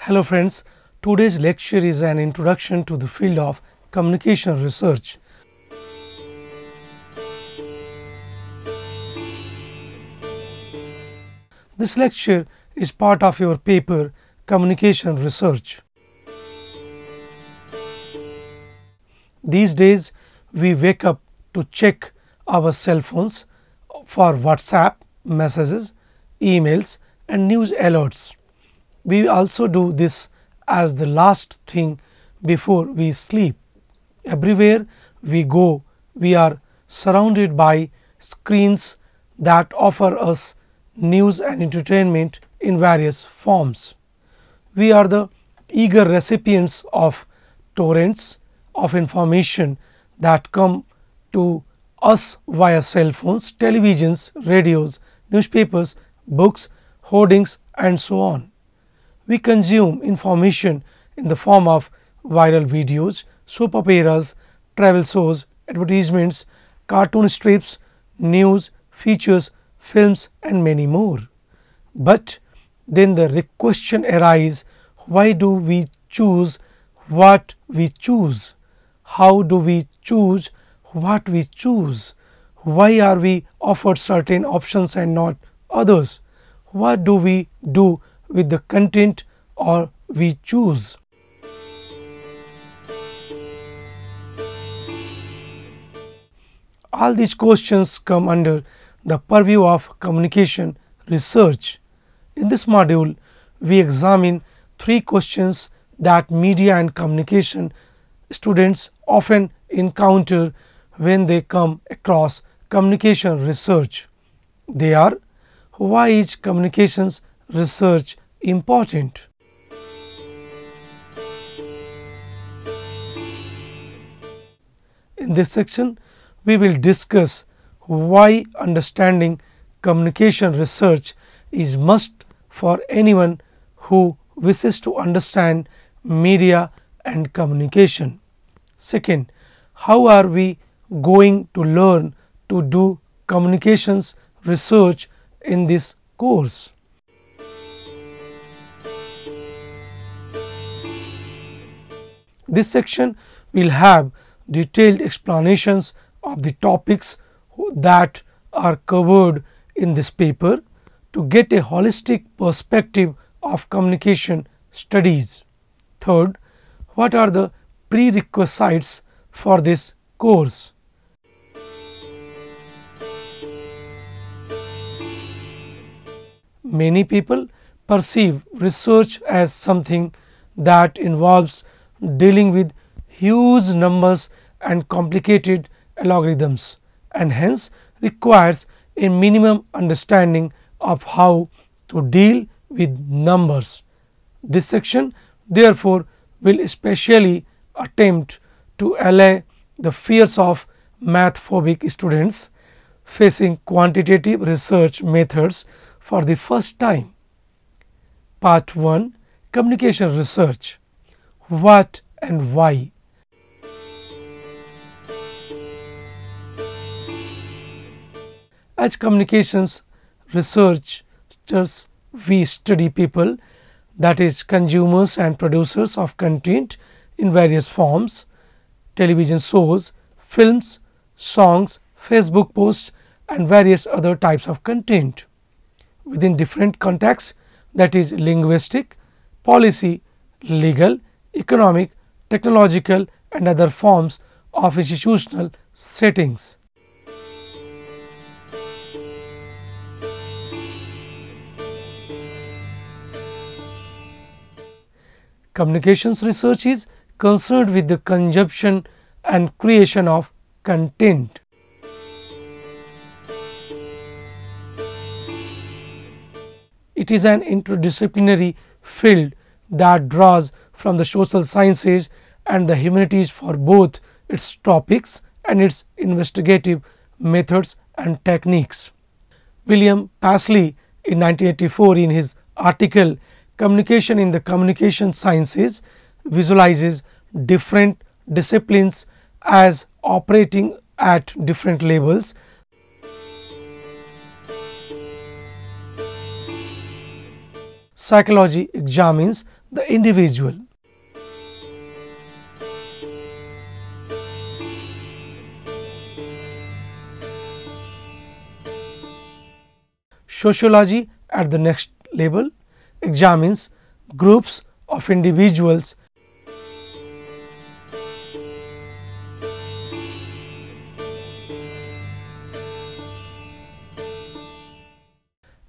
Hello friends, today's lecture is an introduction to the field of communication research. This lecture is part of your paper Communication Research. These days we wake up to check our cell phones for WhatsApp messages, emails and news alerts. We also do this as the last thing before we sleep. Everywhere we go, we are surrounded by screens that offer us news and entertainment in various forms. We are the eager recipients of torrents of information that come to us via cell phones, televisions, radios, newspapers, books, hoardings and so on. We consume information in the form of viral videos, soap operas, travel shows, advertisements, cartoon strips, news, features, films and many more. But then the question arises, why do we choose what we choose? How do we choose what we choose? Why are we offered certain options and not others? What do we do with the content or we choose? All these questions come under the purview of communication research. In this module, we examine 3 questions that media and communication students often encounter when they come across communication research. They are: why is communications research important? In this section, we will discuss why understanding communication research is must for anyone who wishes to understand media and communication. Second, how are we going to learn to do communications research in this course? This section will have detailed explanations of the topics that are covered in this paper to get a holistic perspective of communication studies. Third, what are the prerequisites for this course? Many people perceive research as something that involves dealing with huge numbers and complicated algorithms, and hence requires a minimum understanding of how to deal with numbers. This section therefore will especially attempt to allay the fears of math phobic students facing quantitative research methods for the first time. Part 1: Communication Research. What and why? As communications researchers, we study people, that is consumers and producers of content in various forms: television shows, films, songs, Facebook posts and various other types of content within different contexts, that is linguistic, policy, legal, economic, technological and other forms of institutional settings. Communications research is concerned with the consumption and creation of content. It is an interdisciplinary field that draws from the social sciences and the humanities for both its topics and its investigative methods and techniques. William Pasley in 1984 in his article Communication in the Communication Sciences visualizes different disciplines as operating at different levels. Psychology examines the individual. Sociology at the next level examines groups of individuals.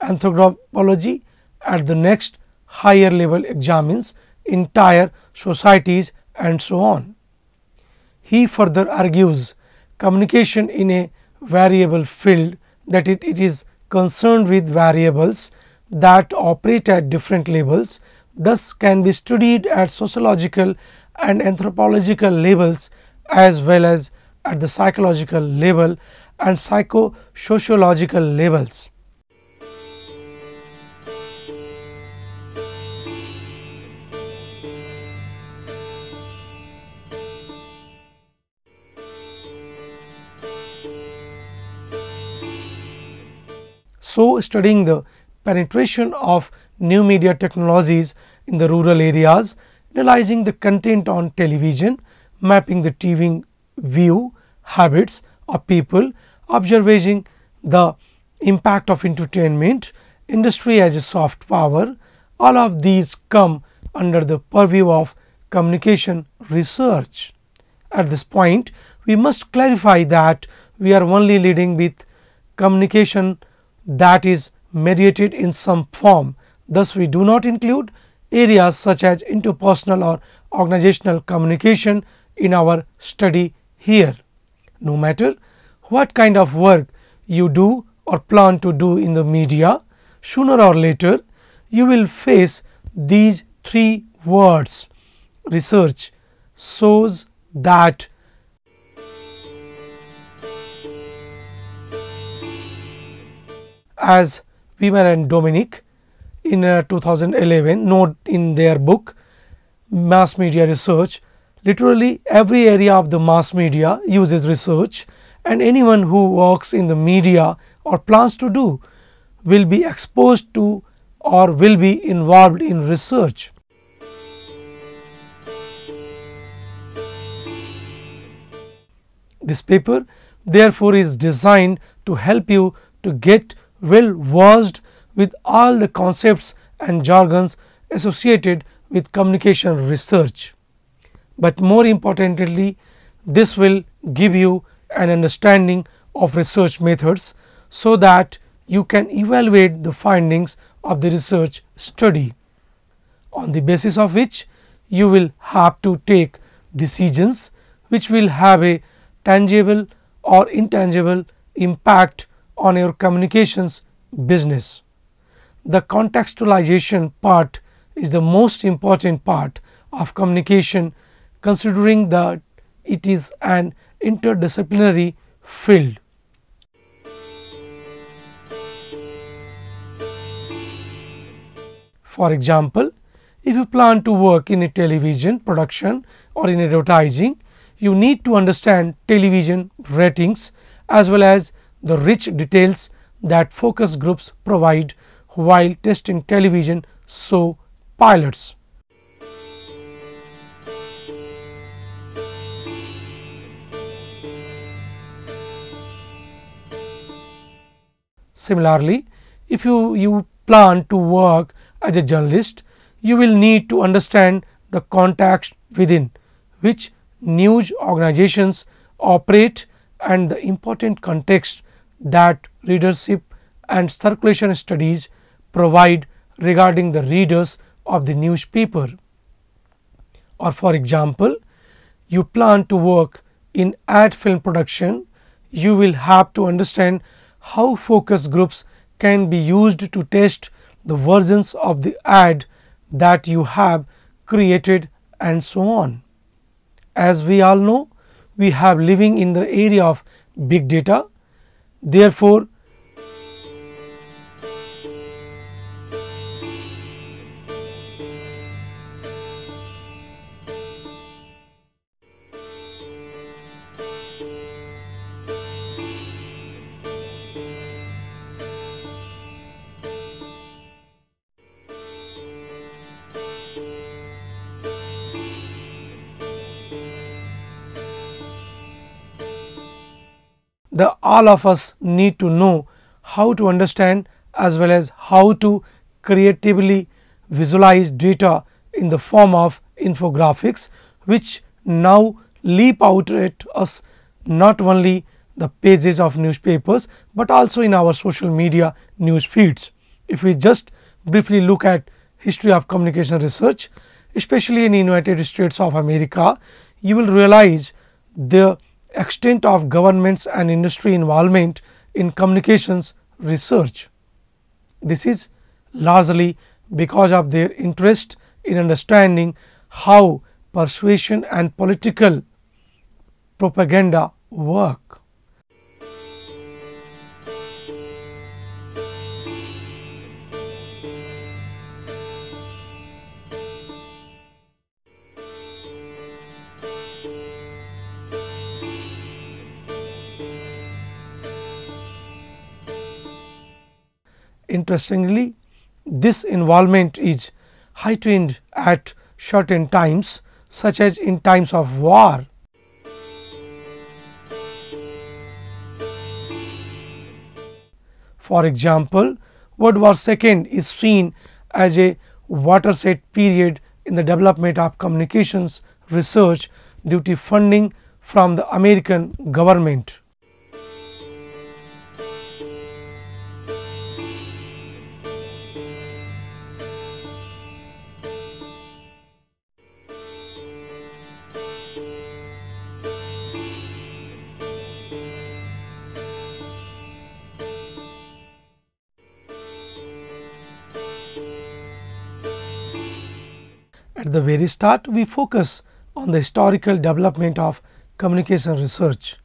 Anthropology at the next higher level examines entire societies and so on. He further argues communication in a variable field, that it is concerned with variables that operate at different levels, thus can be studied at sociological and anthropological levels as well as at the psychological level and psycho-sociological levels. So, studying the penetration of new media technologies in the rural areas, analyzing the content on television, mapping the TV view habits of people, observing the impact of entertainment, industry as a soft power, all of these come under the purview of communication research. At this point, we must clarify that we are only leading with communication that is mediated in some form. Thus, we do not include areas such as interpersonal or organizational communication in our study here. No matter what kind of work you do or plan to do in the media, sooner or later you will face these three words. Research shows that as Weber and Dominic in 2011 note in their book Mass Media Research, literally every area of the mass media uses research, and anyone who works in the media or plans to do will be exposed to or will be involved in research. This paper therefore is designed to help you to get well versed with all the concepts and jargons associated with communication research. But more importantly, this will give you an understanding of research methods so that you can evaluate the findings of the research study, on the basis of which you will have to take decisions which will have a tangible or intangible impact on your communications business. The contextualization part is the most important part of communication, considering that it is an interdisciplinary field. For example, if you plan to work in a television production or in advertising, you need to understand television ratings as well as the rich details that focus groups provide while testing television show pilots. Similarly, if you plan to work as a journalist, you will need to understand the context within which news organizations operate and the important context that readership and circulation studies provide regarding the readers of the newspaper. Or for example, you plan to work in ad film production, you will have to understand how focus groups can be used to test the versions of the ad that you have created and so on. As we all know, we have living in the area of big data. Therefore, The all of us need to know how to understand as well as how to creatively visualize data in the form of infographics, which now leap out at us not only the pages of newspapers, but also in our social media news feeds. If we just briefly look at history of communication research, especially in United States of America, you will realize the extent of governments and industry involvement in communications research. This is largely because of their interest in understanding how persuasion and political propaganda work. Interestingly, this involvement is heightened at certain times, such as in times of war. For example, World War II is seen as a watershed period in the development of communications research due to funding from the American government. At the very start, we focus on the historical development of communication research.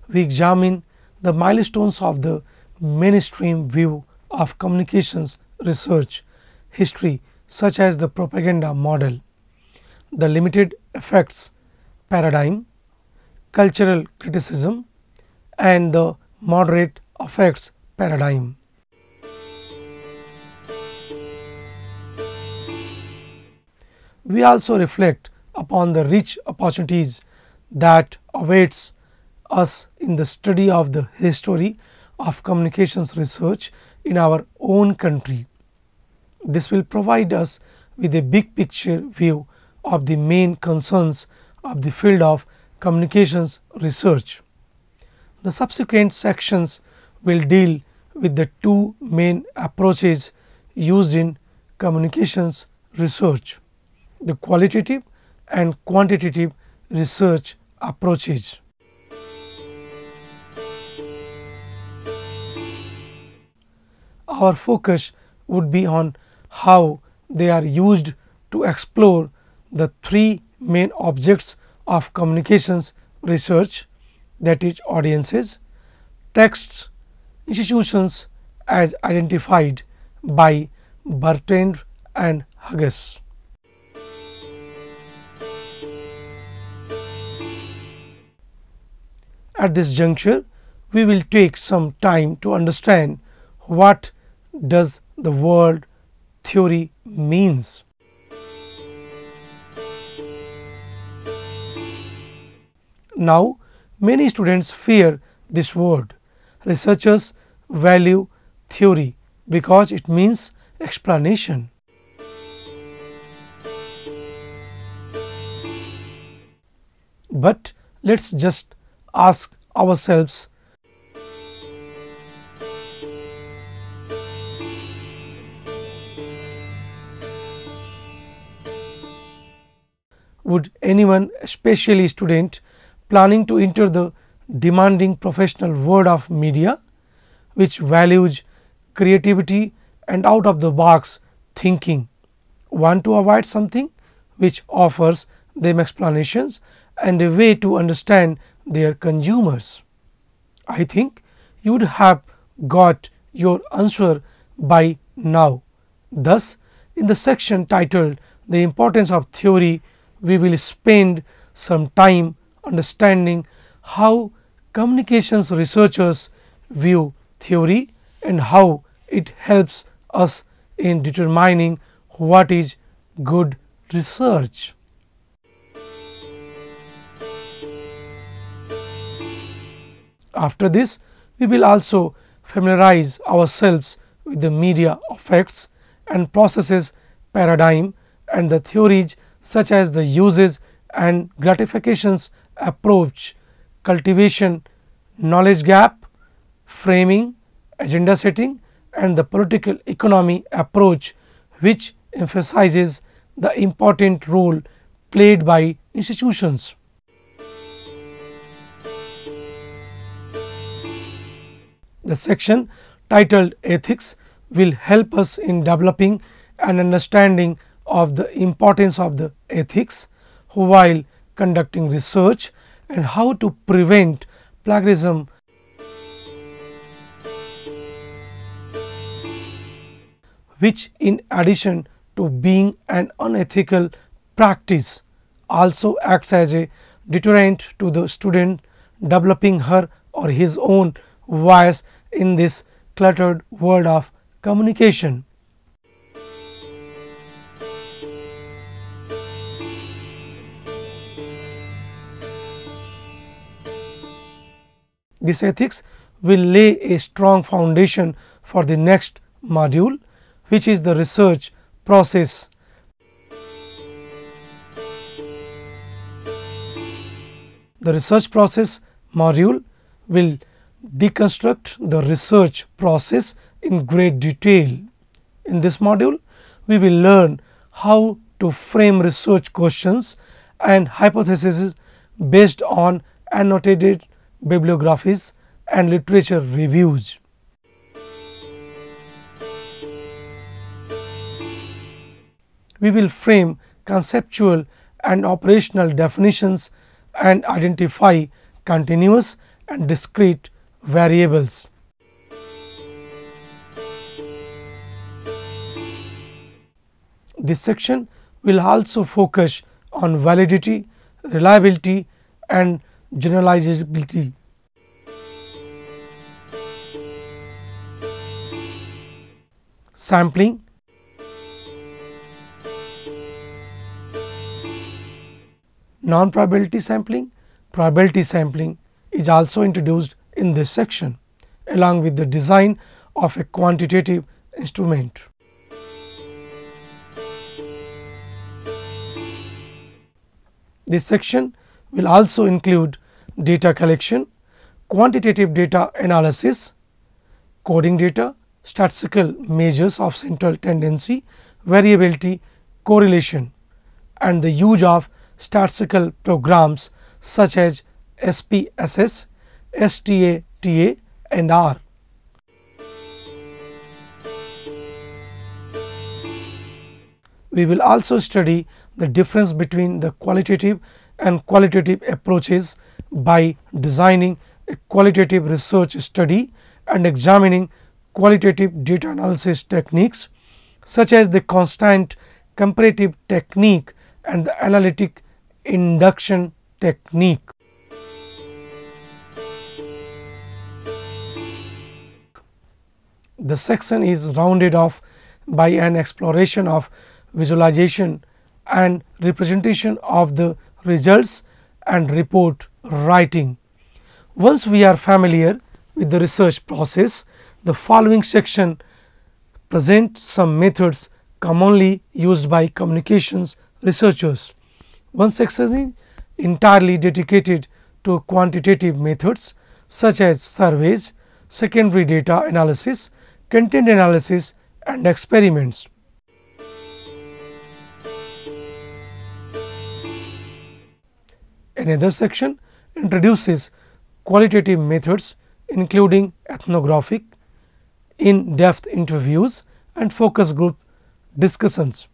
We examine the milestones of the mainstream view of communications research history, such as the propaganda model, the limited effects paradigm, cultural criticism, and the moderate effects paradigm. We also reflect upon the rich opportunities that awaits us in the study of the history of communications research in our own country. This will provide us with a big picture view of the main concerns of the field of communications research. The subsequent sections will deal with the two main approaches used in communications research: the qualitative and quantitative research approaches. Our focus would be on how they are used to explore the three main objects of communications research, that is audiences, texts, institutions as identified by Bertrand and Hughes. At this juncture, we will take some time to understand what does the word theory means. Now, many students fear this word. Researchers value theory because it means explanation. But let us just ask ourselves, would anyone, especially student planning to enter the demanding professional world of media, which values creativity and out of the box thinking, want to avoid something which offers them explanations and a way to understand their consumers? I think you would have got your answer by now. Thus, in the section titled "The Importance of Theory," we will spend some time understanding how communications researchers view theory and how it helps us in determining what is good research. After this, we will also familiarize ourselves with the media effects and processes paradigm and the theories such as the uses and gratifications approach, cultivation, knowledge gap, framing, agenda setting and the political economy approach, which emphasizes the important role played by institutions. The section titled Ethics will help us in developing an understanding of the importance of the ethics while conducting research and how to prevent plagiarism, which in addition to being an unethical practice also acts as a deterrent to the student developing her or his own voice in this cluttered world of communication. This ethics will lay a strong foundation for the next module, which is the research process. The research process module will deconstruct the research process in great detail. In this module, we will learn how to frame research questions and hypotheses based on annotated bibliographies and literature reviews. We will frame conceptual and operational definitions and identify continuous and discrete variables. This section will also focus on validity, reliability and generalizability. Sampling, non-probability sampling, probability sampling is also introduced in this section along with the design of a quantitative instrument. This section will also include data collection, quantitative data analysis, coding data, statistical measures of central tendency, variability, correlation and the use of statistical programs such as SPSS, STATA and R. We will also study the difference between the qualitative and qualitative approaches by designing a qualitative research study and examining qualitative data analysis techniques such as the constant comparative technique and the analytic induction technique. The section is rounded off by an exploration of visualization and representation of the results and report writing. Once we are familiar with the research process, the following section presents some methods commonly used by communications researchers. One section is entirely dedicated to quantitative methods such as surveys, secondary data analysis, content analysis and experiments. Another section introduces qualitative methods including ethnographic, in-depth interviews and focus group discussions.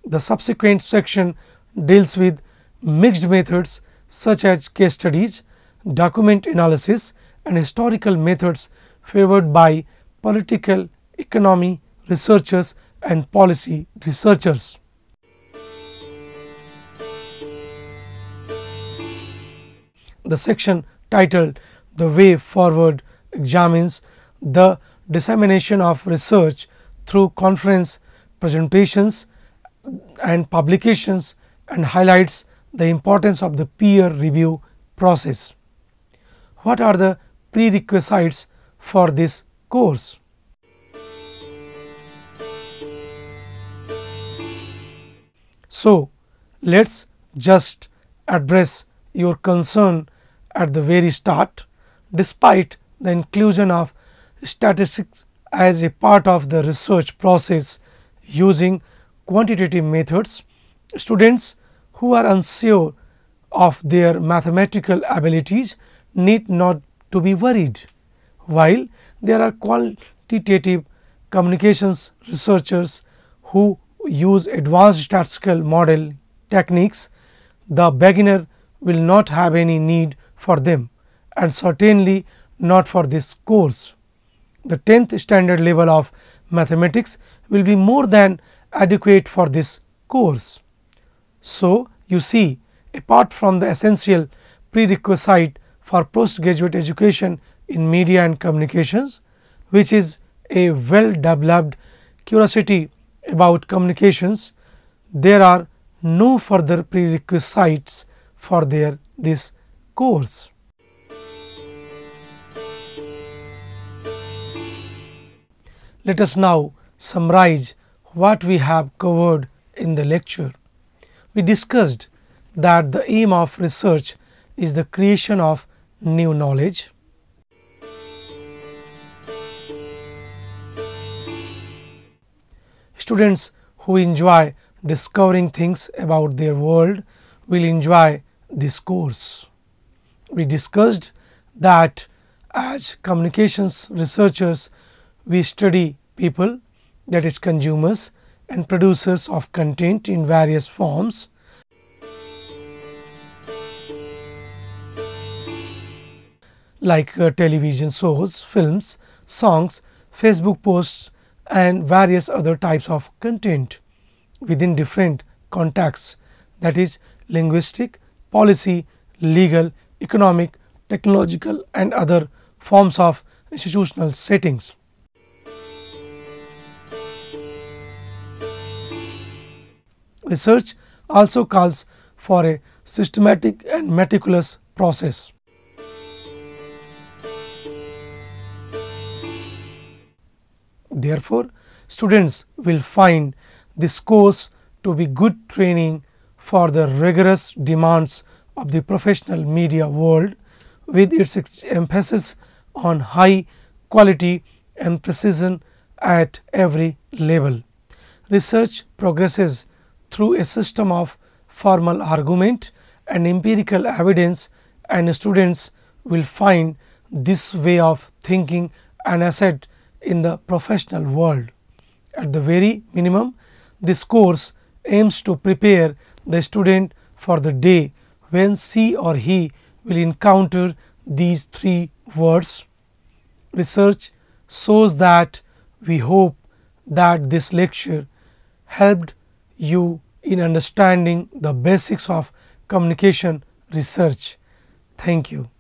The subsequent section deals with mixed methods such as case studies, document analysis and historical methods favored by political economy researchers and policy researchers. The section titled "The Way Forward" examines the dissemination of research through conference presentations and publications and highlights the importance of the peer review process. What are the prerequisites for this course? So, let us just address your concern at the very start. Despite the inclusion of statistics as a part of the research process using quantitative methods, students who are unsure of their mathematical abilities need not to be worried. While there are quantitative communications researchers who use advanced statistical model techniques, the beginner will not have any need for them, and certainly not for this course. The 10th standard level of mathematics will be more than adequate for this course. So, you see, apart from the essential prerequisite for postgraduate education in media and communications, which is a well developed curiosity about communications, there are no further prerequisites for this course. Let us now summarize what we have covered in the lecture. We discussed that the aim of research is the creation of new knowledge. Students who enjoy discovering things about their world will enjoy this course. We discussed that as communications researchers, we study people, that is consumers and producers of content in various forms. Like television shows, films, songs, Facebook posts and various other types of content within different contexts, that is linguistic, policy, legal, economic, technological and other forms of institutional settings. Research also calls for a systematic and meticulous process. Therefore, students will find this course to be good training for the rigorous demands of the professional media world, with its emphasis on high quality and precision at every level. Research progresses through a system of formal argument and empirical evidence, and students will find this way of thinking an asset in the professional world. At the very minimum, this course aims to prepare the student for the day when she or he will encounter these three words. Research shows that. We hope that this lecture helped you in understanding the basics of communication research. Thank you.